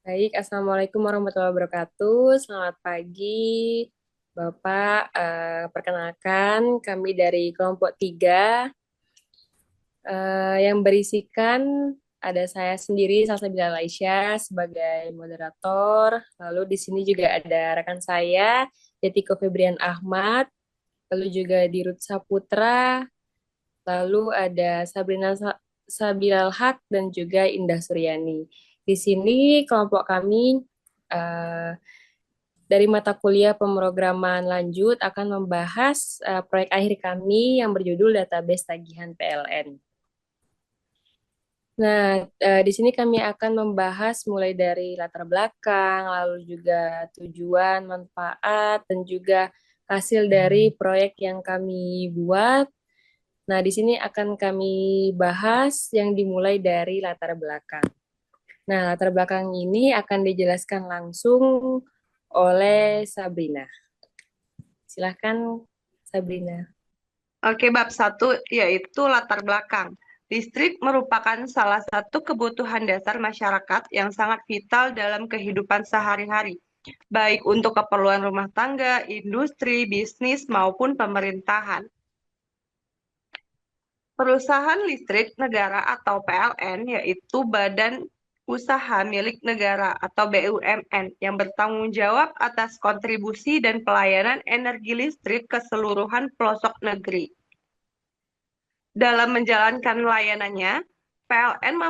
Baik, Assalamualaikum warahmatullahi wabarakatuh. Selamat pagi, Bapak. Perkenalkan, kami dari kelompok 3 yang berisikan ada saya sendiri, Salsabila Aisyah, sebagai moderator. Lalu di sini juga ada rekan saya, Yetiko Febrian Ahmad, lalu juga Dirut Saputra, lalu ada Sabilal Haq, dan juga Indah Suryani. Di sini kelompok kami eh, dari mata kuliah pemrograman lanjut akan membahas proyek akhir kami yang berjudul Database Tagihan PLN. Nah, di sini kami akan membahas mulai dari latar belakang, lalu juga tujuan, manfaat, dan juga hasil dari proyek yang kami buat. Nah, di sini akan kami bahas yang dimulai dari latar belakang. Nah, latar belakang ini akan dijelaskan langsung oleh Sabrina. Silahkan, Sabrina. Oke, bab satu yaitu latar belakang. Listrik merupakan salah satu kebutuhan dasar masyarakat yang sangat vital dalam kehidupan sehari-hari, baik untuk keperluan rumah tangga, industri, bisnis, maupun pemerintahan. Perusahaan listrik negara atau PLN yaitu Badan Usaha Milik Negara atau BUMN yang bertanggung jawab atas kontribusi dan pelayanan energi listrik ke seluruhan pelosok negeri. Dalam menjalankan layanannya, PLN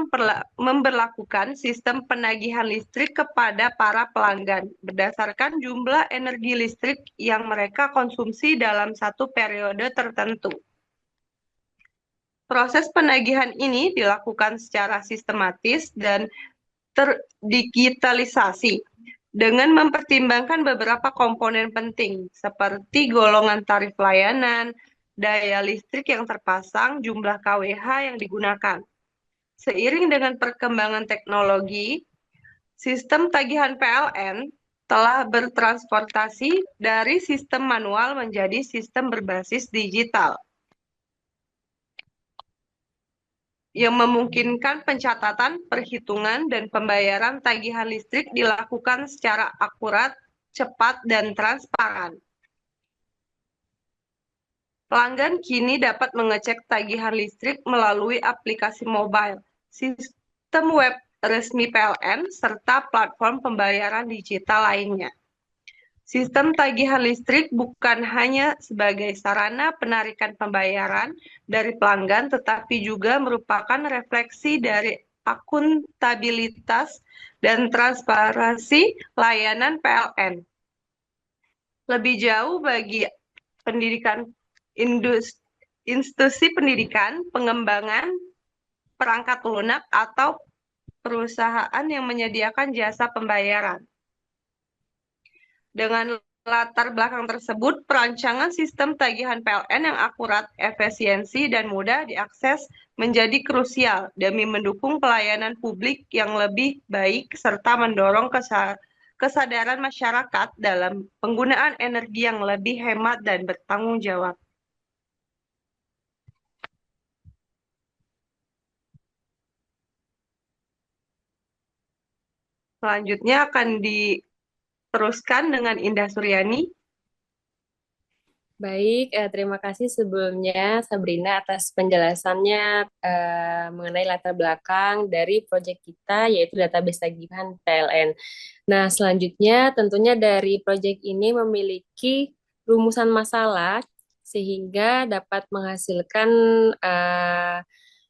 memberlakukan sistem penagihan listrik kepada para pelanggan berdasarkan jumlah energi listrik yang mereka konsumsi dalam satu periode tertentu. Proses penagihan ini dilakukan secara sistematis dan terdigitalisasi dengan mempertimbangkan beberapa komponen penting seperti golongan tarif layanan, daya listrik yang terpasang, jumlah kWh yang digunakan. Seiring dengan perkembangan teknologi, sistem tagihan PLN telah bertransportasi dari sistem manual menjadi sistem berbasis digital yang memungkinkan pencatatan, perhitungan, dan pembayaran tagihan listrik dilakukan secara akurat, cepat, dan transparan. Pelanggan kini dapat mengecek tagihan listrik melalui aplikasi mobile, sistem web resmi PLN, serta platform pembayaran digital lainnya. Sistem tagihan listrik bukan hanya sebagai sarana penarikan pembayaran dari pelanggan, tetapi juga merupakan refleksi dari akuntabilitas dan transparansi layanan PLN. Lebih jauh bagi pendidikan institusi pendidikan, pengembangan perangkat lunak, atau perusahaan yang menyediakan jasa pembayaran. Dengan latar belakang tersebut, perancangan sistem tagihan PLN yang akurat, efisiensi, dan mudah diakses menjadi krusial demi mendukung pelayanan publik yang lebih baik serta mendorong kesadaran masyarakat dalam penggunaan energi yang lebih hemat dan bertanggung jawab. Selanjutnya akan diteruskan dengan Indah Suryani. Baik, terima kasih sebelumnya Sabrina atas penjelasannya mengenai latar belakang dari proyek kita yaitu database tagihan PLN. Nah, selanjutnya tentunya dari proyek ini memiliki rumusan masalah sehingga dapat menghasilkan eh,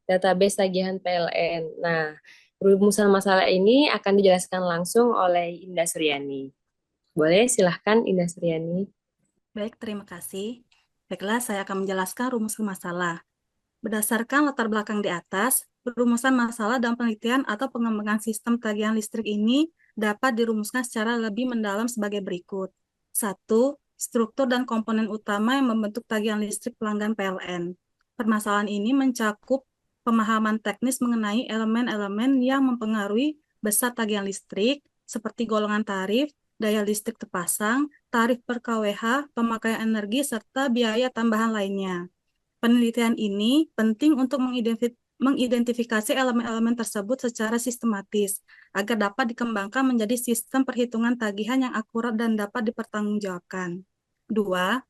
database tagihan PLN. Nah, rumusan masalah ini akan dijelaskan langsung oleh Indah Suryani. Boleh, silahkan Indah Suryani. Baik, terima kasih. Baiklah, saya akan menjelaskan rumus masalah. Berdasarkan latar belakang di atas, rumusan masalah dan penelitian atau pengembangan sistem tagihan listrik ini dapat dirumuskan secara lebih mendalam sebagai berikut. Satu, struktur dan komponen utama yang membentuk tagihan listrik pelanggan PLN. Permasalahan ini mencakup pemahaman teknis mengenai elemen-elemen yang mempengaruhi besar tagihan listrik, seperti golongan tarif, daya listrik terpasang, tarif per kWh, pemakaian energi, serta biaya tambahan lainnya. Penelitian ini penting untuk mengidentifikasi elemen-elemen tersebut secara sistematis agar dapat dikembangkan menjadi sistem perhitungan tagihan yang akurat dan dapat dipertanggungjawabkan. 2.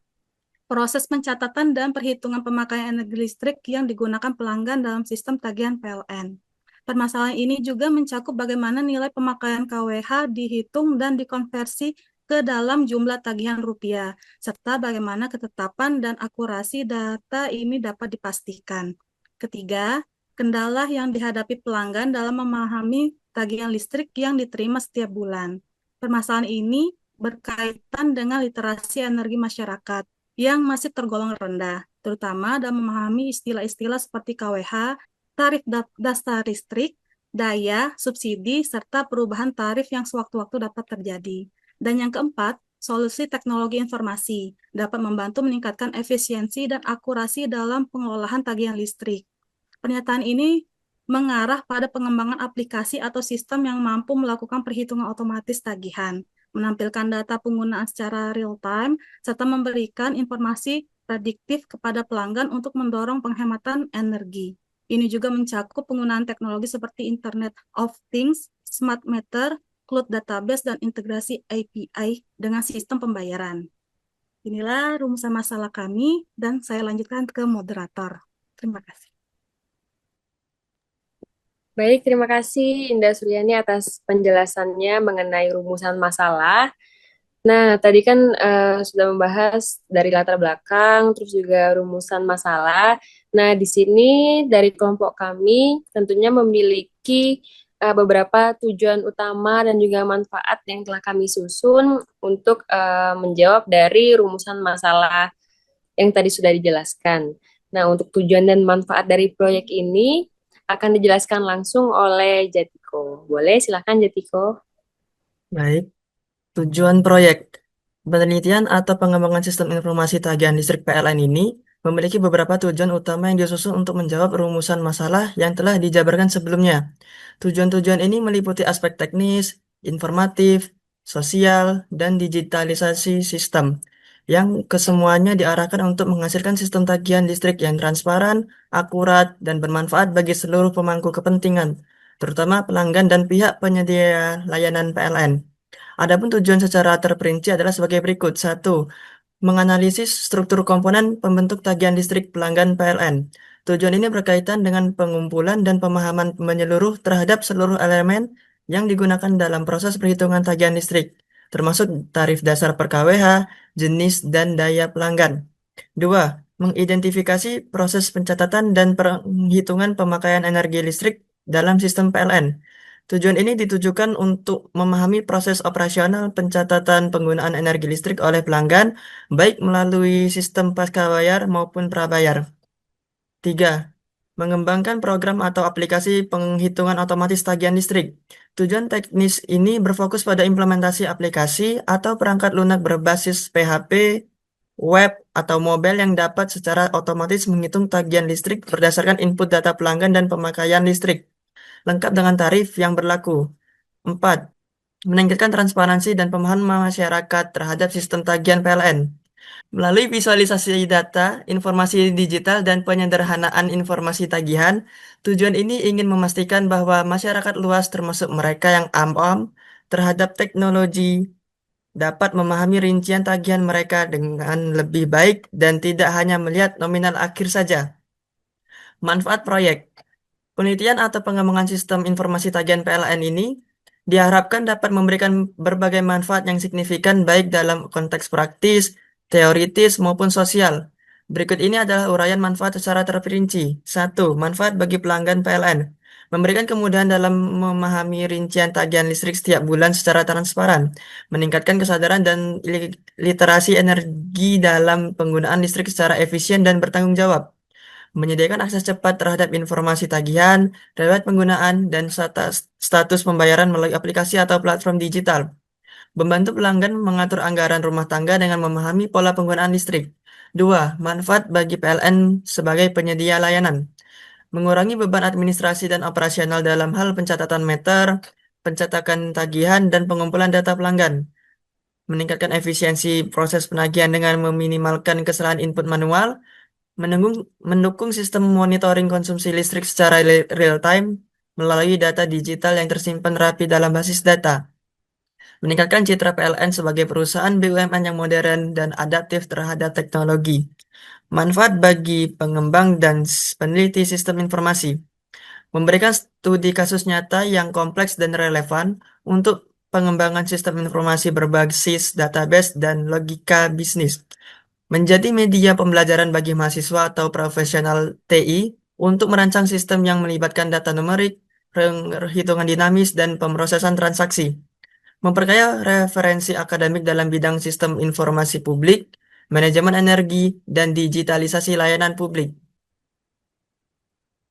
Proses pencatatan dan perhitungan pemakaian energi listrik yang digunakan pelanggan dalam sistem tagihan PLN. Permasalahan ini juga mencakup bagaimana nilai pemakaian KWH dihitung dan dikonversi ke dalam jumlah tagihan rupiah, serta bagaimana ketetapan dan akurasi data ini dapat dipastikan. Ketiga, kendala yang dihadapi pelanggan dalam memahami tagihan listrik yang diterima setiap bulan. Permasalahan ini berkaitan dengan literasi energi masyarakat yang masih tergolong rendah, terutama dalam memahami istilah-istilah seperti KWH, tarif dasar listrik, daya, subsidi, serta perubahan tarif yang sewaktu-waktu dapat terjadi. Dan yang keempat, solusi teknologi informasi dapat membantu meningkatkan efisiensi dan akurasi dalam pengelolaan tagihan listrik. Pernyataan ini mengarah pada pengembangan aplikasi atau sistem yang mampu melakukan perhitungan otomatis tagihan, menampilkan data penggunaan secara real-time, serta memberikan informasi prediktif kepada pelanggan untuk mendorong penghematan energi. Ini juga mencakup penggunaan teknologi seperti Internet of Things, Smart Meter, Cloud Database, dan integrasi API dengan sistem pembayaran. Inilah rumusan masalah kami, dan saya lanjutkan ke moderator. Terima kasih. Baik, terima kasih Indah Suryani atas penjelasannya mengenai rumusan masalah. Nah, tadi kan sudah membahas dari latar belakang, terus juga rumusan masalah. Nah, di sini dari kelompok kami tentunya memiliki beberapa tujuan utama dan juga manfaat yang telah kami susun untuk menjawab dari rumusan masalah yang tadi sudah dijelaskan. Nah, untuk tujuan dan manfaat dari proyek ini akan dijelaskan langsung oleh Jatiko. Boleh, silakan Jatiko. Baik, tujuan proyek penelitian atau pengembangan sistem informasi tagihan listrik PLN ini memiliki beberapa tujuan utama yang disusun untuk menjawab rumusan masalah yang telah dijabarkan sebelumnya. Tujuan-tujuan ini meliputi aspek teknis, informatif, sosial, dan digitalisasi sistem, yang kesemuanya diarahkan untuk menghasilkan sistem tagihan listrik yang transparan, akurat, dan bermanfaat bagi seluruh pemangku kepentingan, terutama pelanggan dan pihak penyedia layanan PLN. Adapun tujuan secara terperinci adalah sebagai berikut. Satu, menganalisis struktur komponen pembentuk tagihan listrik pelanggan PLN. Tujuan ini berkaitan dengan pengumpulan dan pemahaman menyeluruh terhadap seluruh elemen yang digunakan dalam proses perhitungan tagihan listrik, termasuk tarif dasar per kWh, jenis, dan daya pelanggan. Dua, mengidentifikasi proses pencatatan dan perhitungan pemakaian energi listrik dalam sistem PLN. Tujuan ini ditujukan untuk memahami proses operasional pencatatan penggunaan energi listrik oleh pelanggan, baik melalui sistem pasca bayar maupun prabayar. Tiga, mengembangkan program atau aplikasi penghitungan otomatis tagihan listrik. Tujuan teknis ini berfokus pada implementasi aplikasi atau perangkat lunak berbasis PHP, web, atau mobile yang dapat secara otomatis menghitung tagihan listrik berdasarkan input data pelanggan dan pemakaian listrik, lengkap dengan tarif yang berlaku. 4. Meningkatkan transparansi dan pemahaman masyarakat terhadap sistem tagihan PLN. Melalui visualisasi data, informasi digital, dan penyederhanaan informasi tagihan, tujuan ini ingin memastikan bahwa masyarakat luas termasuk mereka yang awam terhadap teknologi dapat memahami rincian tagihan mereka dengan lebih baik dan tidak hanya melihat nominal akhir saja. Manfaat proyek. Penelitian atau pengembangan sistem informasi tagihan PLN ini diharapkan dapat memberikan berbagai manfaat yang signifikan baik dalam konteks praktis, teoritis, maupun sosial. Berikut ini adalah uraian manfaat secara terperinci. Satu, manfaat bagi pelanggan PLN. Memberikan kemudahan dalam memahami rincian tagihan listrik setiap bulan secara transparan. Meningkatkan kesadaran dan literasi energi dalam penggunaan listrik secara efisien dan bertanggung jawab. Menyediakan akses cepat terhadap informasi tagihan, riwayat penggunaan, dan status pembayaran melalui aplikasi atau platform digital. Membantu pelanggan mengatur anggaran rumah tangga dengan memahami pola penggunaan listrik. 2. Manfaat bagi PLN sebagai penyedia layanan. Mengurangi beban administrasi dan operasional dalam hal pencatatan meter, pencetakan tagihan, dan pengumpulan data pelanggan. Meningkatkan efisiensi proses penagihan dengan meminimalkan kesalahan input manual, mendukung sistem monitoring konsumsi listrik secara real time melalui data digital yang tersimpan rapi dalam basis data, meningkatkan citra PLN sebagai perusahaan BUMN yang modern dan adaptif terhadap teknologi, manfaat bagi pengembang dan peneliti sistem informasi, memberikan studi kasus nyata yang kompleks dan relevan untuk pengembangan sistem informasi berbasis database dan logika bisnis, menjadi media pembelajaran bagi mahasiswa atau profesional TI untuk merancang sistem yang melibatkan data numerik, perhitungan dinamis, dan pemrosesan transaksi, memperkaya referensi akademik dalam bidang sistem informasi publik, manajemen energi, dan digitalisasi layanan publik.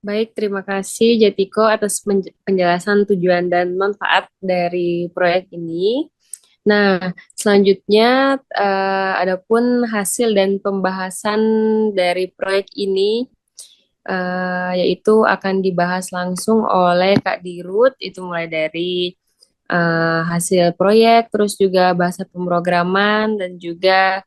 Baik, terima kasih Jatiko atas penjelasan tujuan dan manfaat dari proyek ini. Nah, selanjutnya adapun hasil dan pembahasan dari proyek ini yaitu akan dibahas langsung oleh Kak Dirut, itu mulai dari hasil proyek, terus juga bahasa pemrograman dan juga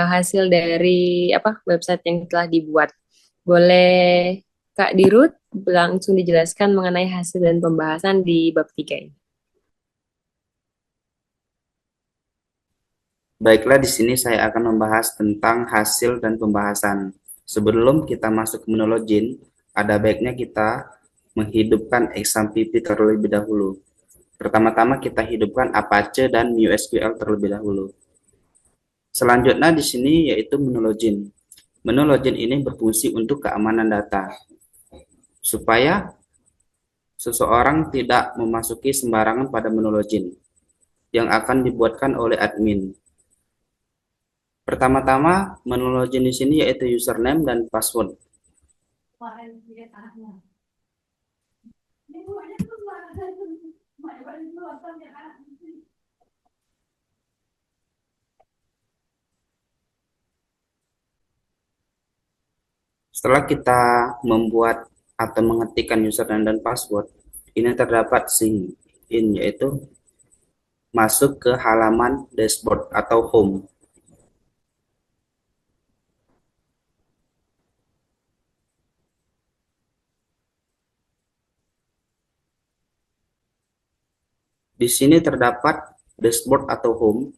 hasil dari website yang telah dibuat. Boleh Kak Dirut langsung dijelaskan mengenai hasil dan pembahasan di bab 3 ini. Baiklah, di sini saya akan membahas tentang hasil dan pembahasan. Sebelum kita masuk ke monologin, ada baiknya kita menghidupkan XAMPP terlebih dahulu. Pertama-tama kita hidupkan Apache dan MySQL terlebih dahulu. Selanjutnya di sini yaitu monologin. Monologin ini berfungsi untuk keamanan data, supaya seseorang tidak memasuki sembarangan pada monologin yang akan dibuatkan oleh admin. Pertama-tama, monologin di sini yaitu username dan password. Setelah kita membuat atau mengetikkan username dan password, ini terdapat sign in, yaitu masuk ke halaman dashboard atau home. Di sini terdapat dashboard atau home.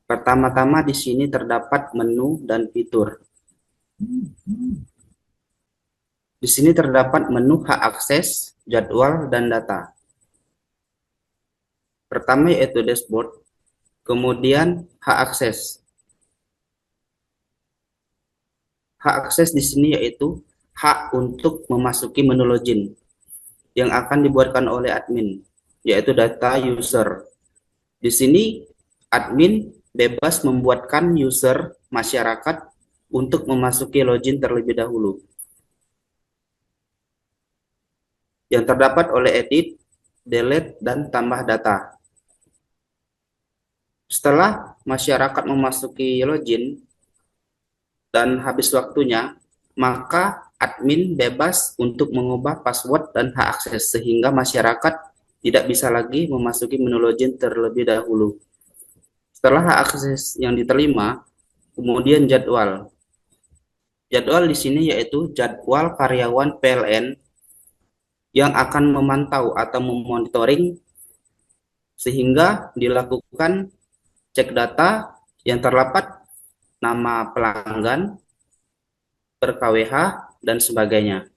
Pertama-tama di sini terdapat menu dan fitur. Di sini terdapat menu hak akses, jadwal, dan data. Pertama yaitu dashboard, kemudian hak akses. Hak akses di sini yaitu hak untuk memasuki menu login yang akan dibuatkan oleh admin, yaitu data user. Di sini admin bebas membuatkan user masyarakat untuk memasuki login terlebih dahulu, yang terdapat oleh edit, delete, dan tambah data. Setelah masyarakat memasuki login dan habis waktunya, maka admin bebas untuk mengubah password dan hak akses sehingga masyarakat tidak bisa lagi memasuki menu login terlebih dahulu. Setelah hak akses yang diterima, kemudian jadwal. Jadwal di sini yaitu jadwal karyawan PLN yang akan memantau atau memonitoring sehingga dilakukan cek data yang terdapat nama pelanggan, per KWH, dan sebagainya.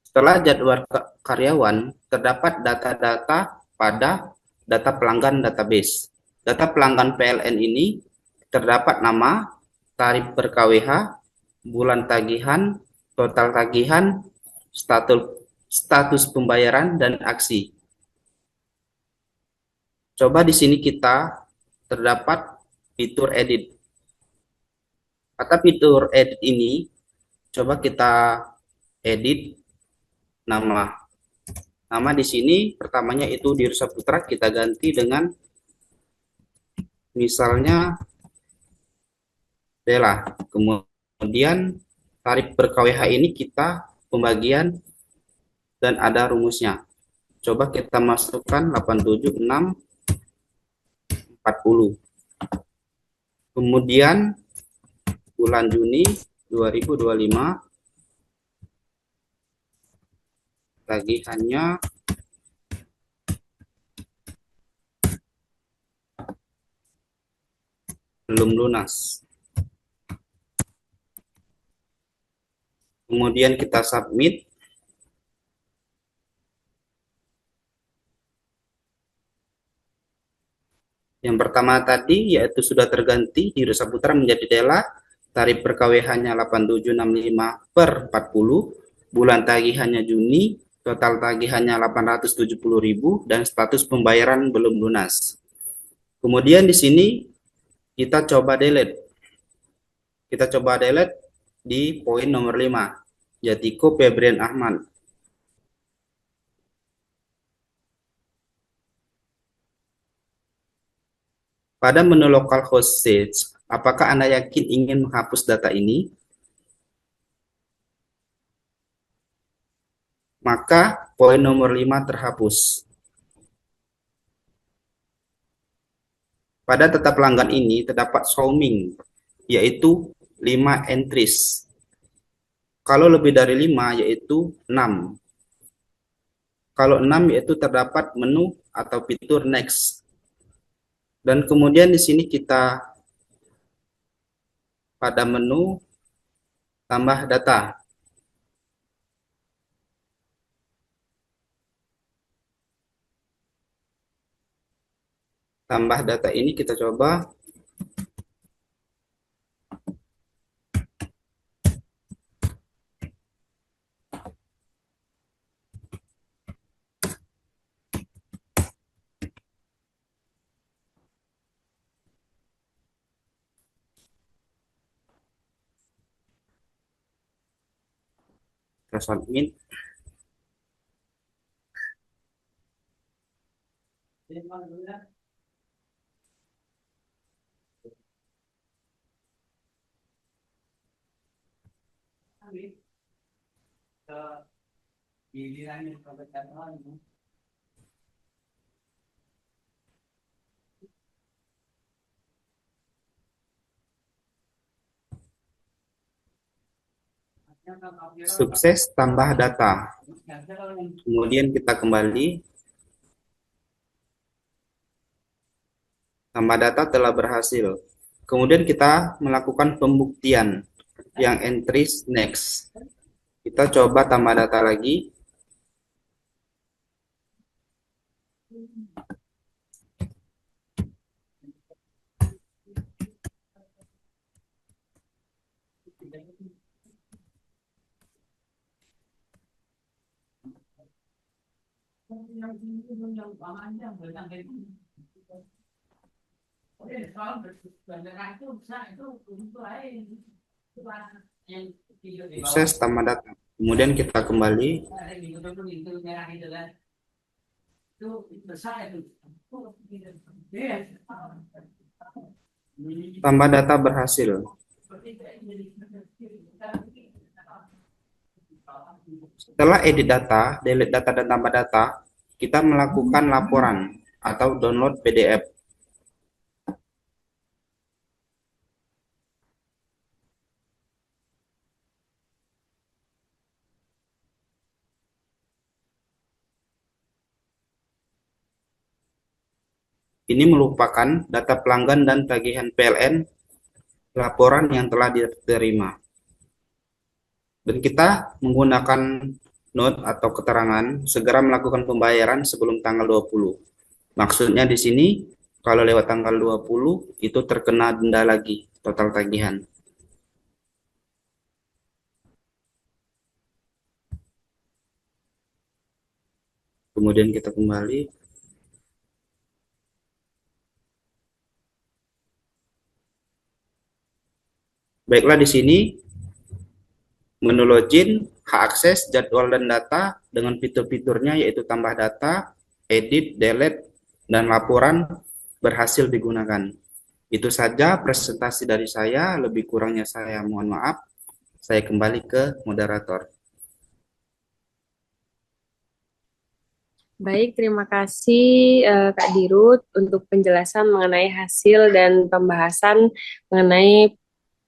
Setelah jadwal karyawan, terdapat data-data pada data pelanggan database. Data pelanggan PLN ini terdapat nama, tarif per KWH, bulan tagihan, total tagihan, status pembayaran, dan aksi. Coba di sini kita terdapat fitur edit. Kata fitur edit ini, coba kita edit nama. Nama di sini pertamanya itu Dirut Saputra, kita ganti dengan misalnya Bella. Kemudian tarif per KWH ini kita pembagian dan ada rumusnya. Coba kita masukkan 87640. Kemudian bulan Juni 2025 tagihannya belum lunas. Kemudian kita submit. Yang pertama tadi yaitu sudah terganti Hiro Saputra menjadi Dela, tarif per KWH-nya 8765 per 40, bulan tagihannya Juni, total tagihannya 870.000 dan status pembayaran belum lunas. Kemudian di sini kita coba delete. Kita coba delete di poin nomor 5, Jatiko Febrian Ahmad. Pada menu localhost stage, apakah Anda yakin ingin menghapus data ini? Maka poin nomor 5 terhapus. Pada data pelanggan ini terdapat roaming, yaitu 5 entries. Kalau lebih dari 5 yaitu 6. Kalau 6 yaitu terdapat menu atau fitur next. Dan kemudian di sini kita pada menu tambah data. Tambah data ini kita coba. Kita submit. Sukses tambah data. Kemudian kita kembali. Tambah data telah berhasil. Kemudian kita melakukan pembuktian yang entries next. Kita coba tambah data lagi. Sukses tambah data. Kemudian kita kembali. Tambah data berhasil. Setelah edit data, delete data, dan tambah data, kita melakukan laporan atau download PDF. Ini merupakan data pelanggan dan tagihan PLN laporan yang telah diterima. Dan kita menggunakan note atau keterangan segera melakukan pembayaran sebelum tanggal 20. Maksudnya di sini kalau lewat tanggal 20 itu terkena denda lagi total tagihan. Kemudian kita kembali. Baiklah, di sini menu login, hak akses, jadwal dan data dengan fitur-fiturnya yaitu tambah data, edit, delete, dan laporan berhasil digunakan. Itu saja presentasi dari saya, lebih kurangnya saya mohon maaf. Saya kembali ke moderator. Baik, terima kasih Kak Dirut untuk penjelasan mengenai hasil dan pembahasan mengenai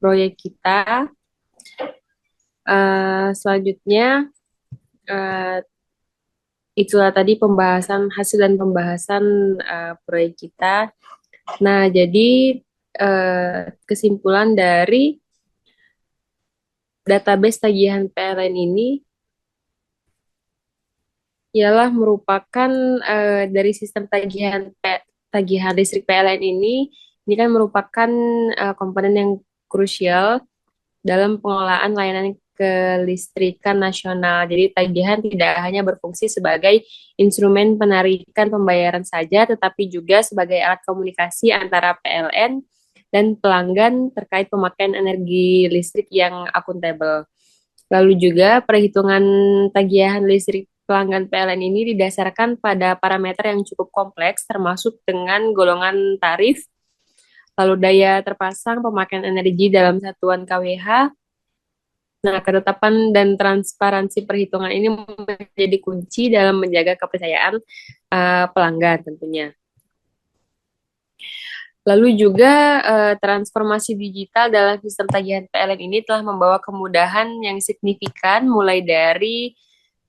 proyek kita. Selanjutnya, eh, itulah tadi pembahasan hasil dan pembahasan proyek kita. Nah, jadi kesimpulan dari database tagihan PLN ini ialah merupakan dari sistem tagihan listrik PLN ini kan merupakan komponen yang krusial dalam pengelolaan layanan kelistrikan nasional. Jadi tagihan tidak hanya berfungsi sebagai instrumen penarikan pembayaran saja, tetapi juga sebagai alat komunikasi antara PLN dan pelanggan terkait pemakaian energi listrik yang akuntabel. Lalu juga perhitungan tagihan listrik pelanggan PLN ini didasarkan pada parameter yang cukup kompleks, termasuk dengan golongan tarif, lalu daya terpasang, pemakaian energi dalam satuan kWh. Nah, ketetapan dan transparansi perhitungan ini menjadi kunci dalam menjaga kepercayaan pelanggan tentunya. Lalu juga transformasi digital dalam sistem tagihan PLN ini telah membawa kemudahan yang signifikan mulai dari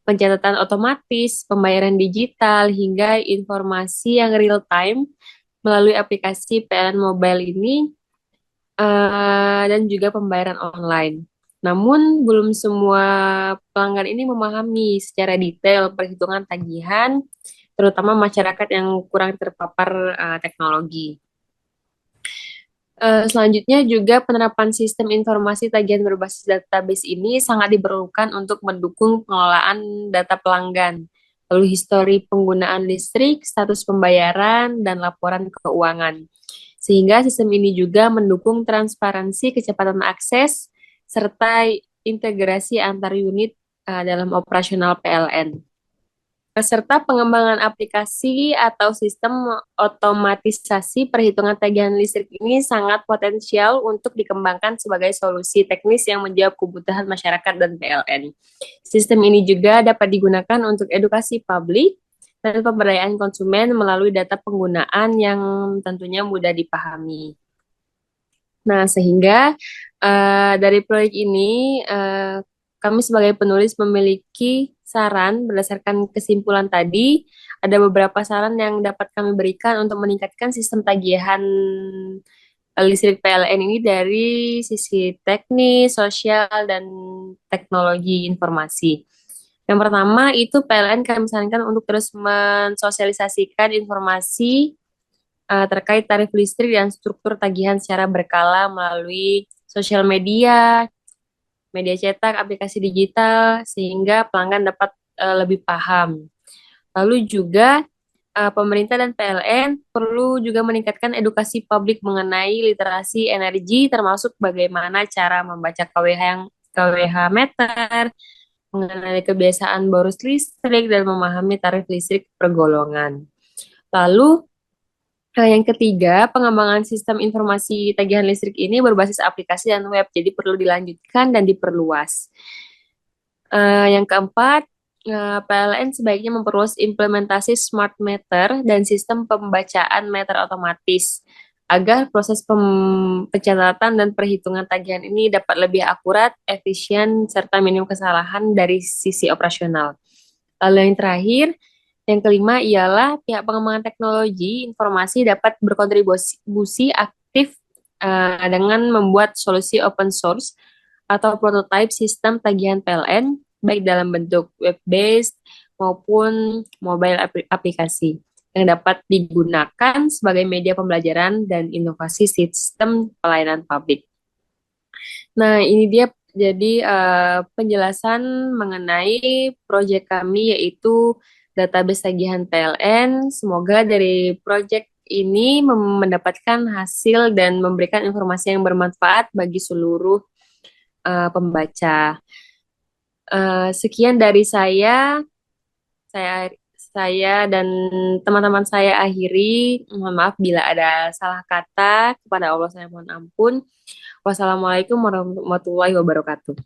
pencatatan otomatis, pembayaran digital, hingga informasi yang real time melalui aplikasi PLN Mobile ini dan juga pembayaran online. Namun belum semua pelanggan ini memahami secara detail perhitungan tagihan, terutama masyarakat yang kurang terpapar teknologi. Selanjutnya juga penerapan sistem informasi tagihan berbasis database ini sangat diperlukan untuk mendukung pengelolaan data pelanggan, lalu histori penggunaan listrik, status pembayaran, dan laporan keuangan. Sehingga sistem ini juga mendukung transparansi, kecepatan akses, serta integrasi antar unit dalam operasional PLN. Serta pengembangan aplikasi atau sistem otomatisasi perhitungan tagihan listrik ini sangat potensial untuk dikembangkan sebagai solusi teknis yang menjawab kebutuhan masyarakat dan PLN. Sistem ini juga dapat digunakan untuk edukasi publik dan pemberdayaan konsumen melalui data penggunaan yang tentunya mudah dipahami. Nah, sehingga dari proyek ini kami sebagai penulis memiliki saran berdasarkan kesimpulan tadi. Ada beberapa saran yang dapat kami berikan untuk meningkatkan sistem tagihan listrik PLN ini dari sisi teknis, sosial, dan teknologi informasi. Yang pertama itu PLN kami sarankan untuk terus mensosialisasikan informasi terkait tarif listrik dan struktur tagihan secara berkala melalui sosial media, media cetak, aplikasi digital, sehingga pelanggan dapat lebih paham. Lalu juga pemerintah dan PLN perlu juga meningkatkan edukasi publik mengenai literasi energi, termasuk bagaimana cara membaca KWH meter, mengenai kebiasaan boros listrik, dan memahami tarif listrik per golongan. Lalu yang ketiga, pengembangan sistem informasi tagihan listrik ini berbasis aplikasi dan web, jadi perlu dilanjutkan dan diperluas. Yang keempat, PLN sebaiknya memperluas implementasi smart meter dan sistem pembacaan meter otomatis agar proses pencatatan dan perhitungan tagihan ini dapat lebih akurat, efisien, serta minim kesalahan dari sisi operasional. Lalu yang terakhir, yang kelima ialah pihak pengembangan teknologi informasi dapat berkontribusi aktif dengan membuat solusi open source atau prototype sistem tagihan PLN, baik dalam bentuk web-based maupun mobile aplikasi, yang dapat digunakan sebagai media pembelajaran dan inovasi sistem pelayanan publik. Nah, ini dia jadi penjelasan mengenai proyek kami yaitu database tagihan PLN. Semoga dari proyek ini mendapatkan hasil dan memberikan informasi yang bermanfaat bagi seluruh pembaca. Sekian dari saya dan teman-teman saya akhiri. Mohon maaf bila ada salah kata. Kepada Allah saya mohon ampun. Wassalamualaikum warahmatullahi wabarakatuh.